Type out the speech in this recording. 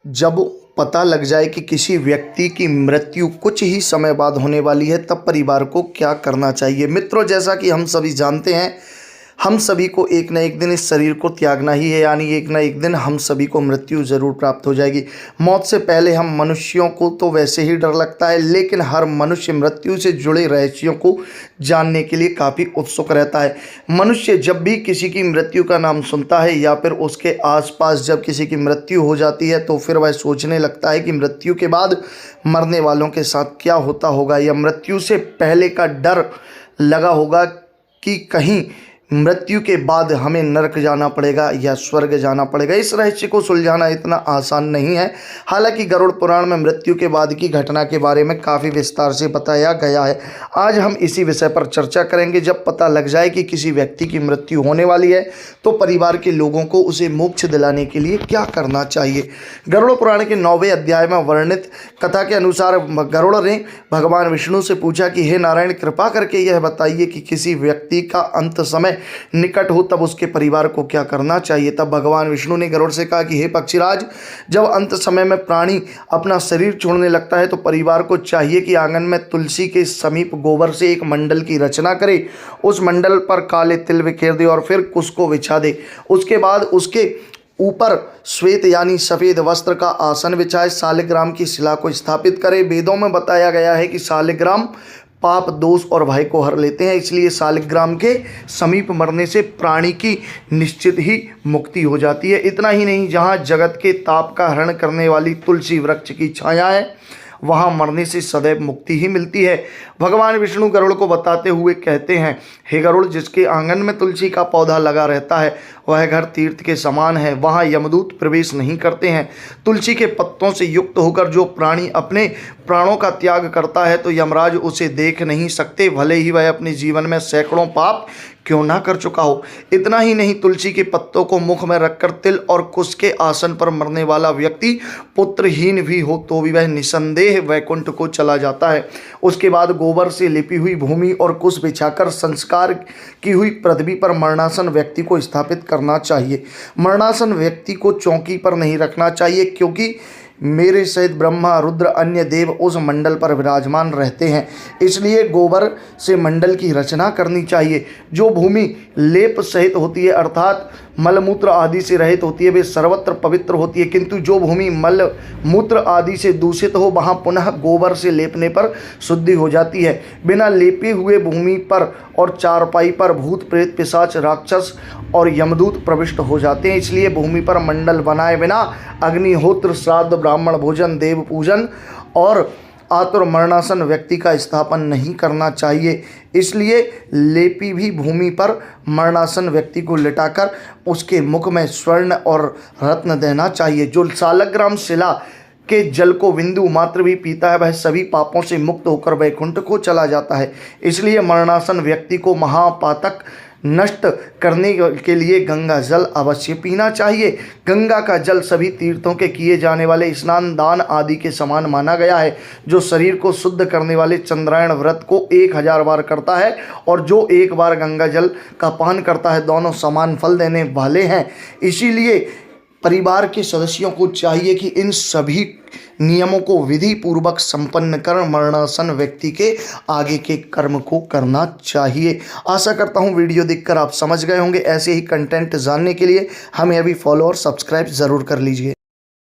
जब पता लग जाए कि किसी व्यक्ति की मृत्यु कुछ ही समय बाद होने वाली है, तब परिवार को क्या करना चाहिए। मित्रों, जैसा कि हम सभी जानते हैं, हम सभी को एक न एक दिन इस शरीर को त्यागना ही है, यानी एक न एक दिन हम सभी को मृत्यु ज़रूर प्राप्त हो जाएगी। मौत से पहले हम मनुष्यों को तो वैसे ही डर लगता है, लेकिन हर मनुष्य मृत्यु से जुड़े रहस्यों को जानने के लिए काफ़ी उत्सुक रहता है। मनुष्य जब भी किसी की मृत्यु का नाम सुनता है या फिर उसके आसपास जब किसी की मृत्यु हो जाती है, तो फिर वह सोचने लगता है कि मृत्यु के बाद मरने वालों के साथ क्या होता होगा, या मृत्यु से पहले का डर लगा होगा कि कहीं मृत्यु के बाद हमें नरक जाना पड़ेगा या स्वर्ग जाना पड़ेगा। इस रहस्य को सुलझाना इतना आसान नहीं है। हालांकि गरुड़ पुराण में मृत्यु के बाद की घटना के बारे में काफ़ी विस्तार से बताया गया है। आज हम इसी विषय पर चर्चा करेंगे। जब पता लग जाए कि किसी व्यक्ति की मृत्यु होने वाली है, तो परिवार के लोगों को उसे मोक्ष दिलाने के लिए क्या करना चाहिए। गरुड़ पुराण के 9वें अध्याय में वर्णित कथा के अनुसार गरुड़ ने भगवान विष्णु से पूछा कि हे नारायण, कृपा करके यह बताइए कि किसी व्यक्ति का अंत समय निकट हो तब उसके परिवार को क्या करना चाहिए। तब भगवान विष्णु ने गरुड़ से कहा कि हे पक्षीराज, जब अंत समय में प्राणी अपना शरीर छोड़ने लगता है, तो परिवार को चाहिए कि आंगन में तुलसी के समीप गोबर से एक मंडल की रचना करे, उस मंडल पर काले तिल बिखेर दे और फिर उसको बिछा दे। उसके बाद उसके ऊपर श्वेत यानी सफ़ेद वस्त्र का आसन बिछाए, शालिग्राम की शिला को स्थापित करे। वेदों में बताया गया है कि शालिग्राम पाप, दोष और भय को हर लेते हैं, इसलिए शालिग्राम के समीप मरने से प्राणी की निश्चित ही मुक्ति हो जाती है। इतना ही नहीं, जहाँ जगत के ताप का हरण करने वाली तुलसी वृक्ष की छाया है, वहाँ मरने से सदैव मुक्ति ही मिलती है। भगवान विष्णु गरुड़ को बताते हुए कहते हैं, हे गरुड़, जिसके आंगन में तुलसी का पौधा लगा रहता है, वह घर तीर्थ के समान है, वहाँ यमदूत प्रवेश नहीं करते हैं। तुलसी के पत्तों से युक्त होकर जो प्राणी अपने प्राणों का त्याग करता है, तो यमराज उसे देख नहीं सकते, भले ही वह अपने जीवन में सैकड़ों पाप क्यों ना कर चुका हो। इतना ही नहीं, तुलसी के पत्तों को मुख में रखकर तिल और कुश के आसन पर मरने वाला व्यक्ति पुत्रहीन भी हो तो भी वह निसंदेह वैकुंठ को चला जाता है। उसके बाद गोबर से लिपी हुई भूमि और कुश बिछाकर संस्कार की हुई पृथ्वी पर मरणासन व्यक्ति को स्थापित करना चाहिए। मरणासन व्यक्ति को चौकी पर नहीं रखना चाहिए, क्योंकि मेरे सहित ब्रह्मा, रुद्र, अन्य देव उस मंडल पर विराजमान रहते हैं, इसलिए गोबर से मंडल की रचना करनी चाहिए। जो भूमि लेप सहित होती है, अर्थात मलमूत्र आदि से रहित होती है, वे सर्वत्र पवित्र होती है, किंतु जो भूमि मल मूत्र आदि से दूषित हो, वहाँ पुनः गोबर से लेपने पर शुद्धि हो जाती है। बिना लेपे हुए भूमि पर और चारपाई पर भूत, प्रेत, पिशाच, राक्षस और यमदूत प्रविष्ट हो जाते हैं, इसलिए भूमि पर मंडल बनाए बिना अग्निहोत्र, श्राद्ध, ब्राह्मण भोजन, देव पूजन और आतुर मरणासन व्यक्ति का स्थापन नहीं करना चाहिए। इसलिए लेपी भी भूमि पर मरणासन व्यक्ति को लिटाकर उसके मुख में स्वर्ण और रत्न देना चाहिए। जो शालिग्राम शिला के जल को बिंदु मात्र भी पीता है, वह सभी पापों से मुक्त होकर वैकुंठ को चला जाता है। इसलिए मरणासन व्यक्ति को महापातक नष्ट करने के लिए गंगा जल अवश्य पीना चाहिए। गंगा का जल सभी तीर्थों के किए जाने वाले स्नान, दान आदि के समान माना गया है। जो शरीर को शुद्ध करने वाले चंद्रायण व्रत को 1000 बार करता है और जो एक बार गंगा जल का पान करता है, दोनों समान फल देने वाले हैं। इसीलिए परिवार के सदस्यों को चाहिए कि इन सभी नियमों को विधि पूर्वक संपन्न कर मरणासन व्यक्ति के आगे के कर्म को करना चाहिए। आशा करता हूँ वीडियो देखकर आप समझ गए होंगे। ऐसे ही कंटेंट जानने के लिए हमें अभी फॉलो और सब्सक्राइब ज़रूर कर लीजिए।